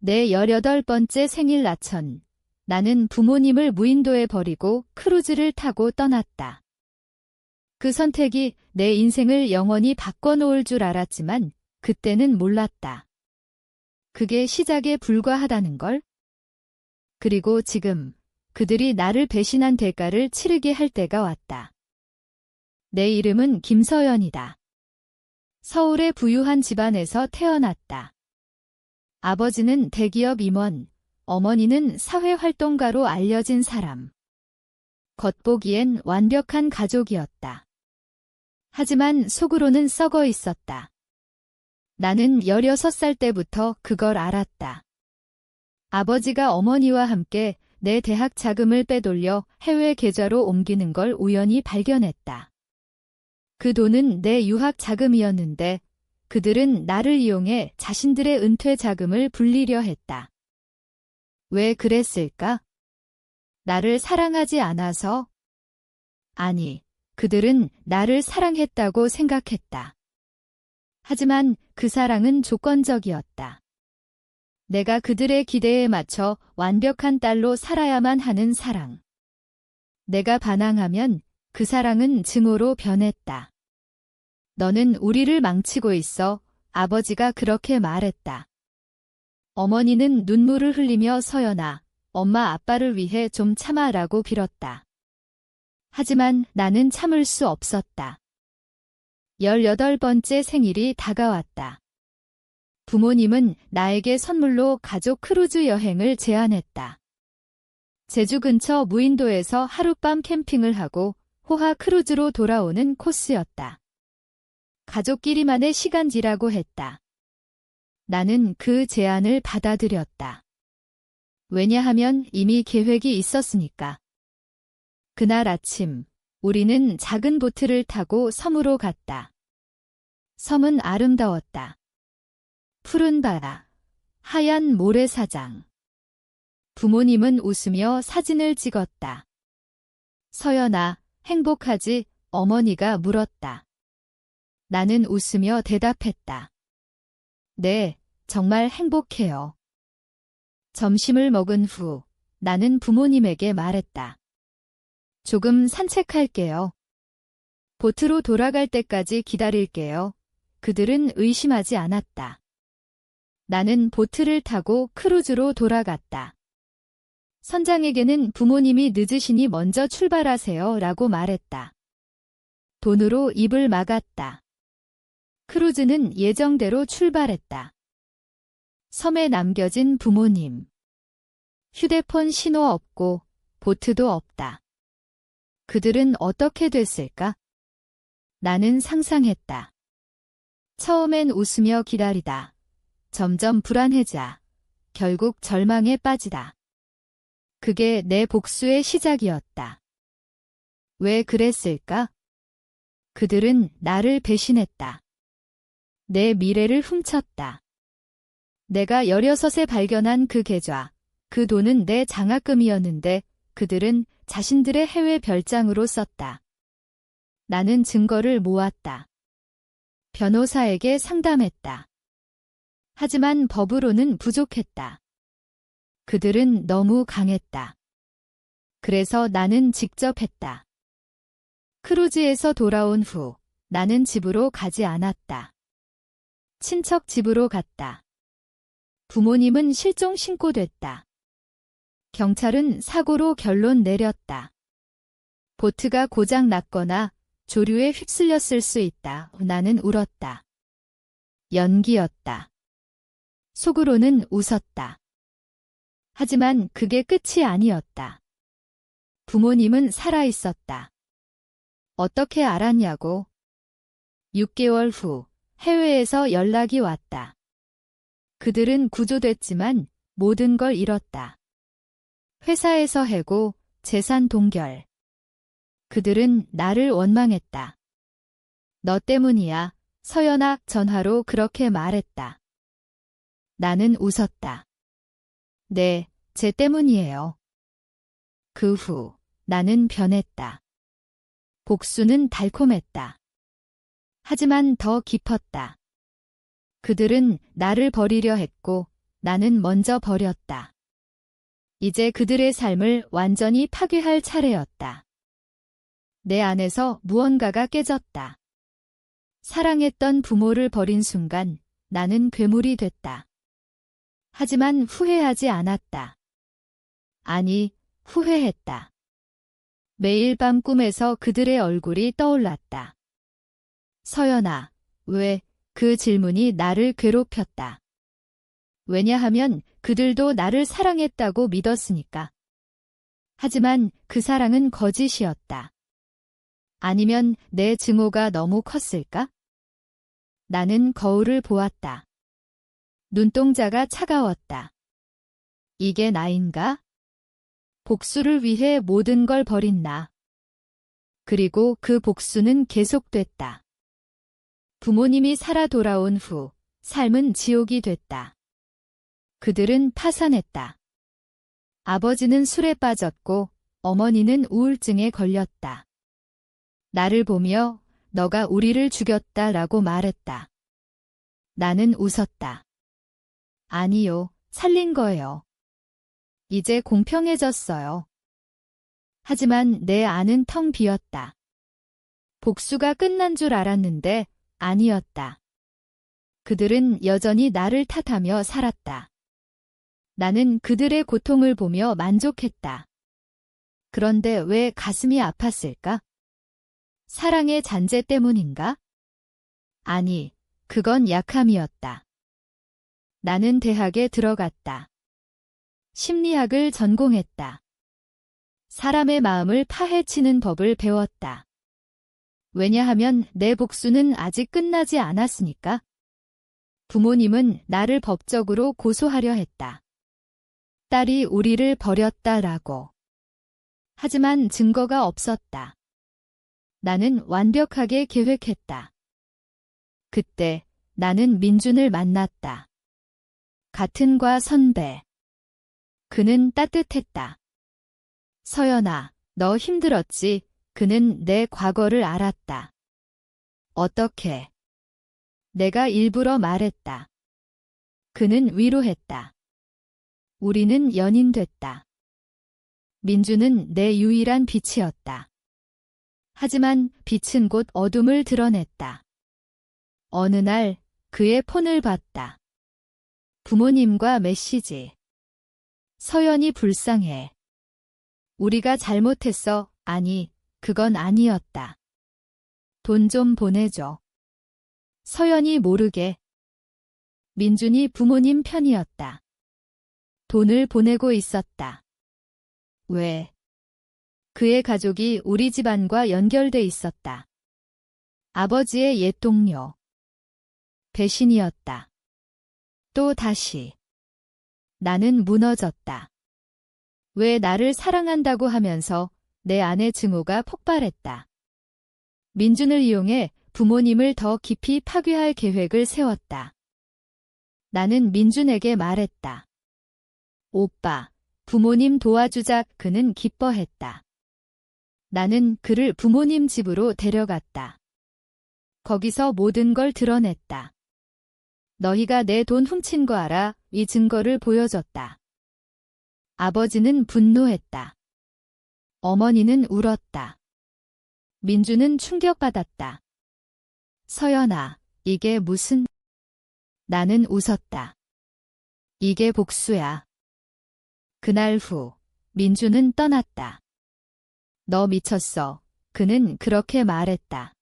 내 18번째 생일 나천. 나는 부모님을 무인도에 버리고 크루즈를 타고 떠났다. 그 선택이 내 인생을 영원히 바꿔놓을 줄 알았지만 그때는 몰랐다. 그게 시작에 불과하다는 걸. 그리고 지금 그들이 나를 배신한 대가를 치르게 할 때가 왔다. 내 이름은 김서연이다. 서울의 부유한 집안에서 태어났다. 아버지는 대기업 임원, 어머니는 사회활동가로 알려진 사람. 겉보기엔 완벽한 가족이었다. 하지만 속으로는 썩어 있었다. 나는 16살 때부터 그걸 알았다. 아버지가 어머니와 함께 내 대학 자금을 빼돌려 해외 계좌로 옮기는 걸 우연히 발견했다. 그 돈은 내 유학 자금이었는데 그들은 나를 이용해 자신들의 은퇴 자금을 불리려 했다. 왜 그랬을까? 나를 사랑하지 않아서? 아니, 그들은 나를 사랑했다고 생각했다. 하지만 그 사랑은 조건적이었다. 내가 그들의 기대에 맞춰 완벽한 딸로 살아야만 하는 사랑. 내가 반항하면 그 사랑은 증오로 변했다. 너는 우리를 망치고 있어. 아버지가 그렇게 말했다. 어머니는 눈물을 흘리며 서연아, 엄마 아빠를 위해 좀 참아라고 빌었다. 하지만 나는 참을 수 없었다. 18번째 생일이 다가왔다. 부모님은 나에게 선물로 가족 크루즈 여행을 제안했다. 제주 근처 무인도에서 하룻밤 캠핑을 하고 호화 크루즈로 돌아오는 코스였다. 가족끼리만의 시간이라고 했다. 나는 그 제안을 받아들였다. 왜냐하면 이미 계획이 있었으니까. 그날 아침, 우리는 작은 보트를 타고 섬으로 갔다. 섬은 아름다웠다. 푸른 바다, 하얀 모래사장. 부모님은 웃으며 사진을 찍었다. 서연아, 행복하지? 어머니가 물었다. 나는 웃으며 대답했다. 네, 정말 행복해요. 점심을 먹은 후 나는 부모님에게 말했다. 조금 산책할게요. 보트로 돌아갈 때까지 기다릴게요. 그들은 의심하지 않았다. 나는 보트를 타고 크루즈로 돌아갔다. 선장에게는 부모님이 늦으시니 먼저 출발하세요 라고 말했다. 돈으로 입을 막았다. 크루즈는 예정대로 출발했다. 섬에 남겨진 부모님. 휴대폰 신호 없고 보트도 없다. 그들은 어떻게 됐을까? 나는 상상했다. 처음엔 웃으며 기다리다. 점점 불안해져. 결국 절망에 빠지다. 그게 내 복수의 시작이었다. 왜 그랬을까? 그들은 나를 배신했다. 내 미래를 훔쳤다. 내가 16에 발견한 그 계좌, 그 돈은 내 장학금이었는데 그들은 자신들의 해외 별장으로 썼다. 나는 증거를 모았다. 변호사에게 상담했다. 하지만 법으로는 부족했다. 그들은 너무 강했다. 그래서 나는 직접 했다. 크루즈에서 돌아온 후 나는 집으로 가지 않았다. 친척 집으로 갔다. 부모님은 실종 신고됐다. 경찰은 사고로 결론 내렸다. 보트가 고장 났거나 조류에 휩쓸렸을 수 있다. 나는 울었다. 연기였다. 속으로는 웃었다. 하지만 그게 끝이 아니었다. 부모님은 살아있었다. 어떻게 알았냐고? 6개월 후 해외에서 연락이 왔다. 그들은 구조됐지만 모든 걸 잃었다. 회사에서 해고, 재산 동결. 그들은 나를 원망했다. 너 때문이야. 서연아, 전화로 그렇게 말했다. 나는 웃었다. 네, 제 때문이에요. 그 후 나는 변했다. 복수는 달콤했다. 하지만 더 깊었다. 그들은 나를 버리려 했고 나는 먼저 버렸다. 이제 그들의 삶을 완전히 파괴할 차례였다. 내 안에서 무언가가 깨졌다. 사랑했던 부모를 버린 순간 나는 괴물이 됐다. 하지만 후회하지 않았다. 아니, 후회했다. 매일 밤 꿈에서 그들의 얼굴이 떠올랐다. 서연아, 왜? 그 질문이 나를 괴롭혔다. 왜냐하면 그들도 나를 사랑했다고 믿었으니까. 하지만 그 사랑은 거짓이었다. 아니면 내 증오가 너무 컸을까? 나는 거울을 보았다. 눈동자가 차가웠다. 이게 나인가? 복수를 위해 모든 걸 버린 나. 그리고 그 복수는 계속됐다. 부모님이 살아 돌아온 후 삶은 지옥이 됐다. 그들은 파산했다. 아버지는 술에 빠졌고 어머니는 우울증에 걸렸다. 나를 보며 너가 우리를 죽였다라고 말했다. 나는 웃었다. 아니요, 살린 거예요. 이제 공평해졌어요. 하지만 내 안은 텅 비었다. 복수가 끝난 줄 알았는데 아니었다. 그들은 여전히 나를 탓하며 살았다. 나는 그들의 고통을 보며 만족했다. 그런데 왜 가슴이 아팠을까? 사랑의 잔재 때문인가? 아니, 그건 약함이었다. 나는 대학에 들어갔다. 심리학을 전공했다. 사람의 마음을 파헤치는 법을 배웠다. 왜냐하면 내 복수는 아직 끝나지 않았으니까. 부모님은 나를 법적으로 고소하려 했다. 딸이 우리를 버렸다라고. 하지만 증거가 없었다. 나는 완벽하게 계획했다. 그때 나는 민준을 만났다. 같은 과 선배. 그는 따뜻했다. 서연아, 너 힘들었지? 그는 내 과거를 알았다. 어떻게? 내가 일부러 말했다. 그는 위로했다. 우리는 연인 됐다. 민주는 내 유일한 빛이었다. 하지만 빛은 곧 어둠을 드러냈다. 어느 날 그의 폰을 봤다. 부모님과 메시지. 서연이 불쌍해. 우리가 잘못했어. 아니, 그건 아니었다. 돈 좀 보내줘. 서연이 모르게. 민준이 부모님 편이었다. 돈을 보내고 있었다. 왜? 그의 가족이 우리 집안과 연결돼 있었다. 아버지의 옛 동료. 배신이었다. 또 다시. 나는 무너졌다. 왜 나를 사랑한다고 하면서 내 안의 증오가 폭발했다. 민준을 이용해 부모님을 더 깊이 파괴할 계획을 세웠다. 나는 민준에게 말했다. 오빠, 부모님 도와주자. 그는 기뻐했다. 나는 그를 부모님 집으로 데려갔다. 거기서 모든 걸 드러냈다. 너희가 내 돈 훔친 거 알아? 이 증거를 보여줬다. 아버지는 분노했다. 어머니는 울었다. 민주는 충격받았다. 서연아, 이게 무슨... 나는 웃었다. 이게 복수야. 그날 후 민주는 떠났다. 너 미쳤어. 그는 그렇게 말했다.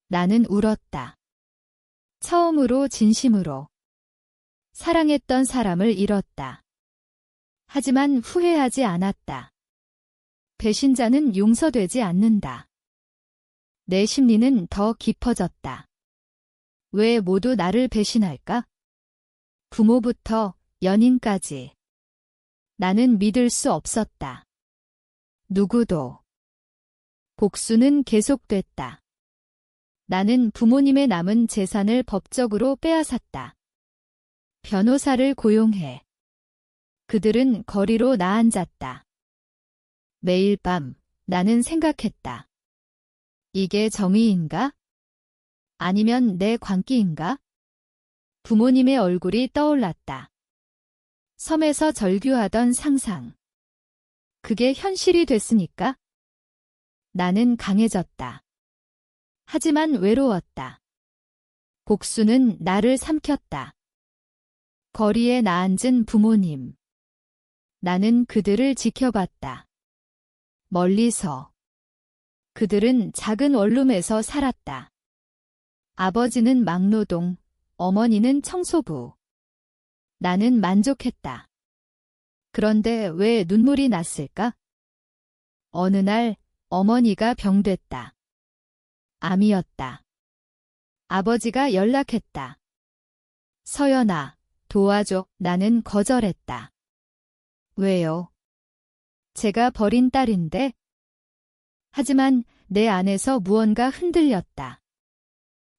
나는 울었다. 처음으로 진심으로. 사랑했던 사람을 잃었다. 하지만 후회하지 않았다. 배신자는 용서되지 않는다. 내 심리는 더 깊어졌다. 왜 모두 나를 배신할까? 부모부터 연인까지. 나는 믿을 수 없었다. 누구도. 복수는 계속됐다. 나는 부모님의 남은 재산을 법적으로 빼앗았다. 변호사를 고용해. 그들은 거리로 나앉았다. 매일 밤 나는 생각했다. 이게 정의인가? 아니면 내 광기인가? 부모님의 얼굴이 떠올랐다. 섬에서 절규하던 상상. 그게 현실이 됐으니까? 나는 강해졌다. 하지만 외로웠다. 복수는 나를 삼켰다. 거리에 나앉은 부모님. 나는 그들을 지켜봤다. 멀리서. 그들은 작은 원룸에서 살았다. 아버지는 막노동, 어머니는 청소부. 나는 만족했다. 그런데 왜 눈물이 났을까? 어느 날 어머니가 병됐다. 암이었다. 아버지가 연락했다. 서연아, 도와줘. 나는 거절했다. 왜요? 제가 버린 딸인데? 하지만 내 안에서 무언가 흔들렸다.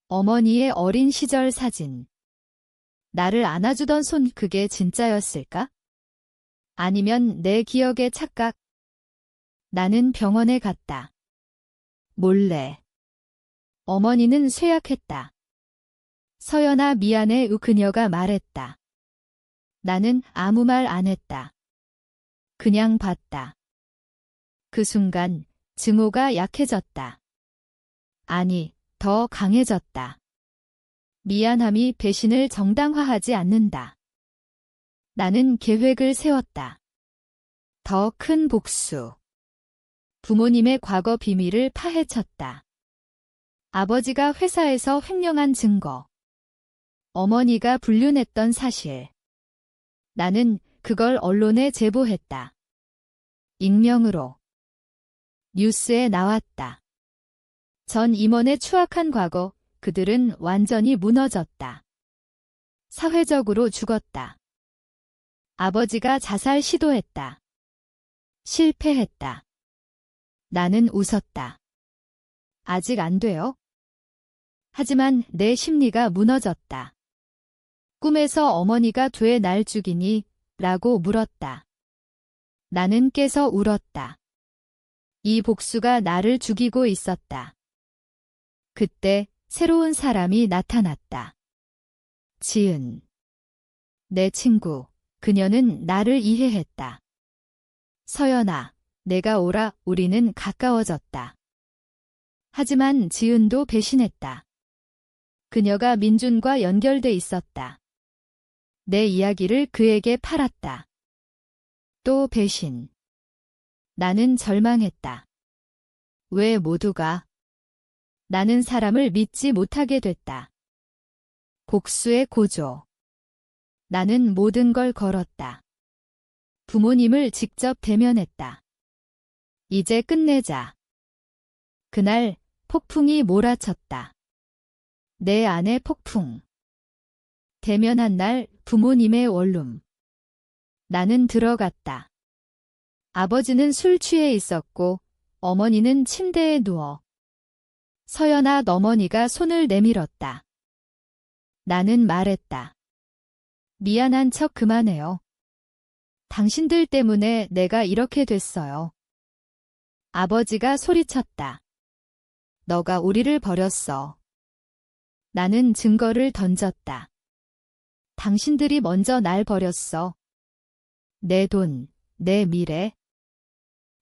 어머니의 어린 시절 사진. 나를 안아주던 손, 그게 진짜였을까? 아니면 내 기억의 착각? 나는 병원에 갔다. 몰래. 어머니는 쇠약했다. 서연아, 미안해. 그녀가 말했다. 나는 아무 말 안 했다. 그냥 봤다. 그 순간 증오가 약해졌다. 아니, 더 강해졌다. 미안함이 배신을 정당화하지 않는다. 나는 계획을 세웠다. 더 큰 복수. 부모님의 과거 비밀을 파헤쳤다. 아버지가 회사에서 횡령한 증거. 어머니가 불륜했던 사실. 나는 그걸 언론에 제보했다. 익명으로. 뉴스에 나왔다. 전 임원의 추악한 과거, 그들은 완전히 무너졌다. 사회적으로 죽었다. 아버지가 자살 시도했다. 실패했다. 나는 웃었다. 아직 안 돼요? 하지만 내 심리가 무너졌다. 꿈에서 어머니가 돼 날 죽이니? 라고 물었다. 나는 깨서 울었다. 이 복수가 나를 죽이고 있었다. 그때 새로운 사람이 나타났다. 지은. 내 친구. 그녀는 나를 이해했다. 서연아, 내가 오라. 우리는 가까워졌다. 하지만 지은도 배신했다. 그녀가 민준과 연결돼 있었다. 내 이야기를 그에게 팔았다. 또 배신. 나는 절망했다. 왜 모두가? 나는 사람을 믿지 못하게 됐다. 복수의 고조. 나는 모든 걸 걸었다. 부모님을 직접 대면했다. 이제 끝내자. 그날 폭풍이 몰아쳤다. 내 안의 폭풍. 대면한 날 부모님의 원룸. 나는 들어갔다. 아버지는 술 취해 있었고 어머니는 침대에 누워. 서연아, 어머니가 손을 내밀었다. 나는 말했다. 미안한 척 그만해요. 당신들 때문에 내가 이렇게 됐어요. 아버지가 소리쳤다. 너가 우리를 버렸어. 나는 증거를 던졌다. 당신들이 먼저 날 버렸어. 내 돈, 내 미래.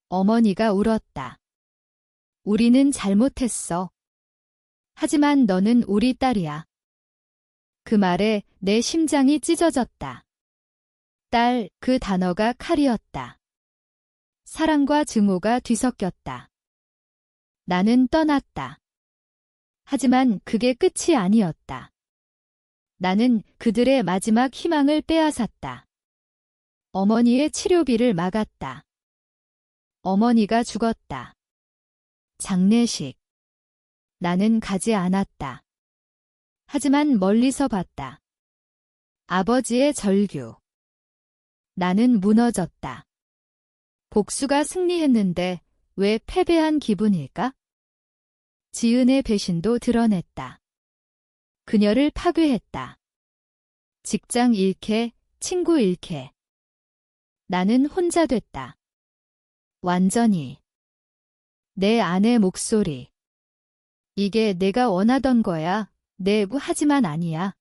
어머니가 울었다. 우리는 잘못했어. 하지만 너는 우리 딸이야. 그 말에 내 심장이 찢어졌다. 딸, 그 단어가 칼이었다. 사랑과 증오가 뒤섞였다. 나는 떠났다. 하지만 그게 끝이 아니었다. 나는 그들의 마지막 희망을 빼앗았다. 어머니의 치료비를 막았다. 어머니가 죽었다. 장례식. 나는 가지 않았다. 하지만 멀리서 봤다. 아버지의 절규. 나는 무너졌다. 복수가 승리했는데 왜 패배한 기분일까? 지은의 배신도 드러냈다. 그녀를 파괴했다. 직장 잃게, 친구 잃게. 나는 혼자 됐다. 완전히. 내 안의 목소리. 이게 내가 원하던 거야. 하지만 아니야.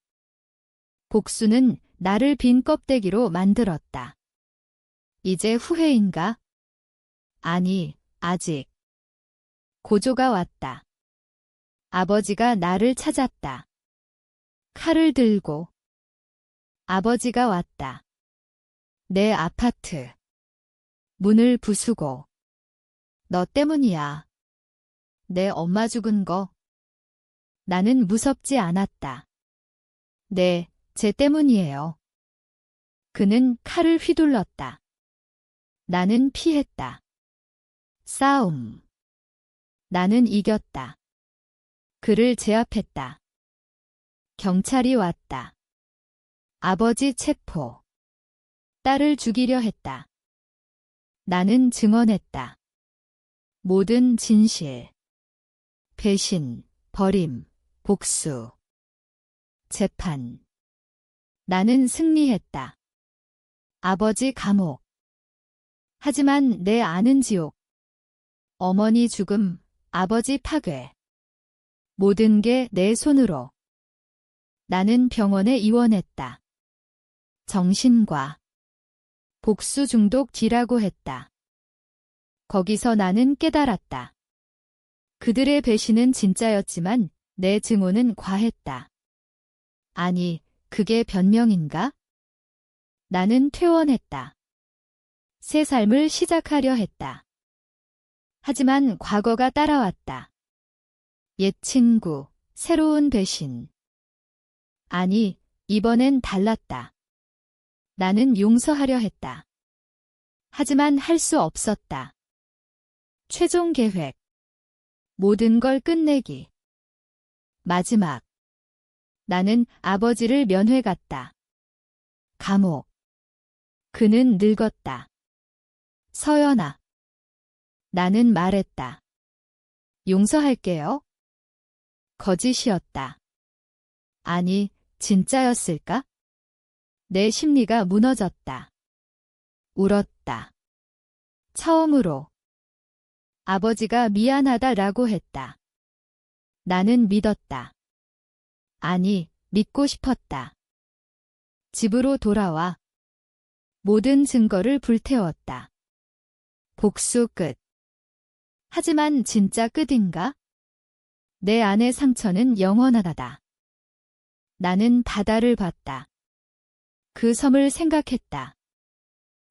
복수는 나를 빈 껍데기로 만들었다. 이제 후회인가? 아니, 아직. 고조가 왔다. 아버지가 나를 찾았다. 칼을 들고. 아버지가 왔다. 내 아파트. 문을 부수고. 너 때문이야. 내 엄마 죽은 거. 나는 무섭지 않았다. 네, 제 때문이에요. 그는 칼을 휘둘렀다. 나는 피했다. 싸움. 나는 이겼다. 그를 제압했다. 경찰이 왔다. 아버지 체포. 딸을 죽이려 했다. 나는 증언했다. 모든 진실. 배신, 버림, 복수. 재판. 나는 승리했다. 아버지 감옥. 하지만 내 아는 지옥. 어머니 죽음, 아버지 파괴. 모든 게 내 손으로. 나는 병원에 입원했다. 정신과 복수 중독 D라고 했다. 거기서 나는 깨달았다. 그들의 배신은 진짜였지만 내 증오는 과했다. 아니, 그게 변명인가? 나는 퇴원했다. 새 삶을 시작하려 했다. 하지만 과거가 따라왔다. 옛 친구, 새로운 배신. 아니, 이번엔 달랐다. 나는 용서하려 했다. 하지만 할 수 없었다. 최종 계획. 모든 걸 끝내기. 마지막. 나는 아버지를 면회 갔다. 감옥. 그는 늙었다. 서연아. 나는 말했다. 용서할게요. 거짓이었다. 아니, 진짜였을까? 내 심리가 무너졌다. 울었다. 처음으로. 아버지가 미안하다라고 했다. 나는 믿었다. 아니, 믿고 싶었다. 집으로 돌아와. 모든 증거를 불태웠다. 복수 끝. 하지만 진짜 끝인가? 내 안의 상처는 영원하다. 나는 바다를 봤다. 그 섬을 생각했다.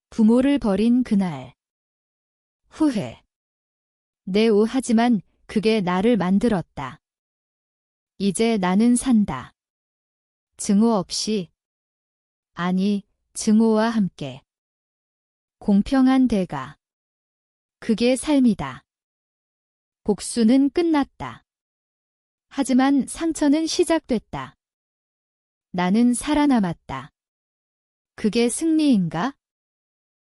부모를 버린 그날. 후회. 하지만 그게 나를 만들었다. 이제 나는 산다. 증오 없이. 아니, 증오와 함께. 공평한 대가. 그게 삶이다. 복수는 끝났다. 하지만 상처는 시작됐다. 나는 살아남았다. 그게 승리인가?